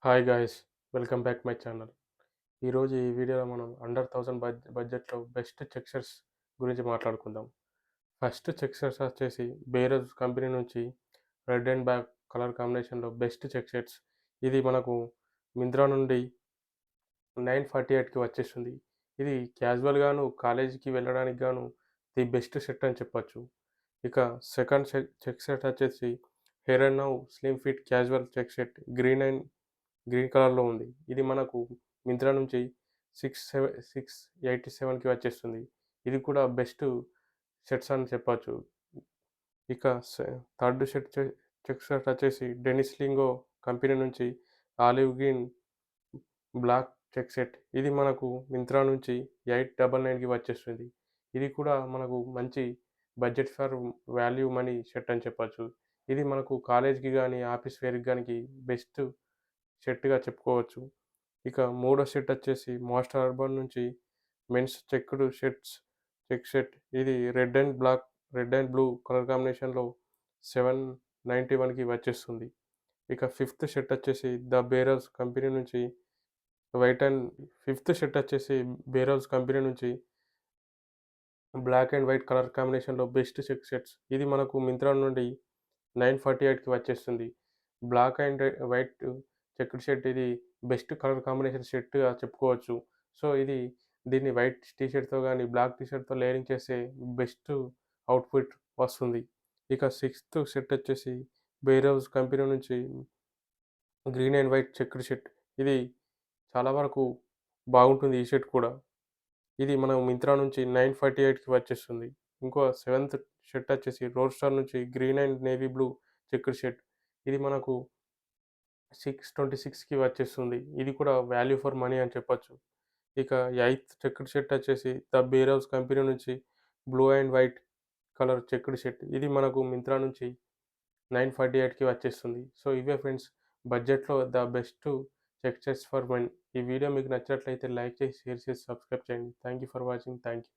Hi guys, welcome back my channel. ఈరోజు ఈ వీడియోలో మనం అండర్ 1000 బడ్జెట్‌లో బెస్ట్ చెక్ షర్ట్స్ గురించి మాట్లాడుకుందాం. ఫస్ట్ చెక్ షర్ట్స్ వచ్చేసి బేరజ్ కంపెనీ నుంచి రెడ్ అండ్ బ్లాక్ కలర్ కాంబినేషన్‌లో బెస్ట్ చెక్ షర్ట్స్. ఇది మనకు మింత్రా నుండి 948కి వచ్చేస్తుంది. ఇది క్యాజువల్‌గాను, కాలేజీకి వెళ్ళడానికి గాను ది బెస్ట్ షర్ట్ అని చెప్పొచ్చు. ఇక సెకండ్ చెక్ షర్ట్ వచ్చేసి here and now slim fit casual check shirt green కలర్‌లో ఉంది. ఇది మనకు మింత్రా నుంచి 687కి వచ్చేస్తుంది. ఇది కూడా బెస్ట్ షర్ట్స్ అని చెప్పొచ్చు. ఇక థర్డ్ చెక్ షర్ట్ వచ్చేసి డెనిస్ లింగో కంపెనీ నుంచి olive green black check shirt. ఇది మనకు మింత్రా నుంచి 899కి వచ్చేస్తుంది. ఇది కూడా మనకు మంచి budget for value money shirt అని చెప్పొచ్చు. ఇది మనకు కాలేజ్‌కి గాని, ఆఫీస్ వేర్‌కి గానికి బెస్ట్ షర్ట్‌గా చెప్పుకోవచ్చు. ఇక మూడో షర్ట్ వచ్చేసి మాస్టర్ అర్బన్ నుంచి మెన్స్ చెక్ షర్ట్. ఇది రెడ్ అండ్ బ్లూ కలర్ కాంబినేషన్‌లో 791కి వచ్చేస్తుంది. ఇక వైట్ అండ్ ఫిఫ్త్ షర్ట్ వచ్చేసి బేరల్స్ కంపెనీ నుంచి బ్లాక్ అండ్ వైట్ కలర్ కాంబినేషన్‌లో బెస్ట్ చెక్ షర్ట్స్. ఇది మనకు మింత్రా నుండి 948కి వచ్చేస్తుంది. Black and white checked shirt ఇది బెస్ట్ కలర్ కాంబినేషన్ షర్ట్‌గా చెప్పుకోవచ్చు. సో, దీన్ని వైట్ టీ షర్ట్‌తో గాని, బ్లాక్ టీ షర్ట్‌తో లేయరింగ్ చేస్తే బెస్ట్ అవుట్‌ఫిట్ వస్తుంది. ఇక సిక్స్త్ షర్ట్ వచ్చేసి బేరోస్ కంపెనీ నుంచి green and white checked shirt. ఇది చాలా వరకు బాగుంటుంది ఈ షర్ట్ కూడా. ఇది మనం మింత్రా నుంచి 948కి వచ్చేస్తుంది. ఇంకో సెవెంత్ షర్ట్ వచ్చేసి రోడ్ స్టార్ నుంచి green and navy blue checked shirt. ఇది మనకు 626కి వచ్చేస్తుంది. ఇది కూడా వాల్యూ ఫర్ మనీ అని చెప్పొచ్చు. ఇక ఎయిత్ చెక్డ్ షర్ట్ వచ్చేసి ద బేర్ హౌస్ కంపెనీ నుంచి blue and white colour checked shirt. ఇది మనకు మింత్రా నుంచి 948కి వచ్చేస్తుంది. సో, ఇవే ఫ్రెండ్స్ బడ్జెట్‌లో the best check shirts for men. ఈ వీడియో మీకు నచ్చినట్లయితే లైక్ చేసి, షేర్ చేసి, సబ్స్క్రైబ్ చేయండి. Thank you for watching. Thank you.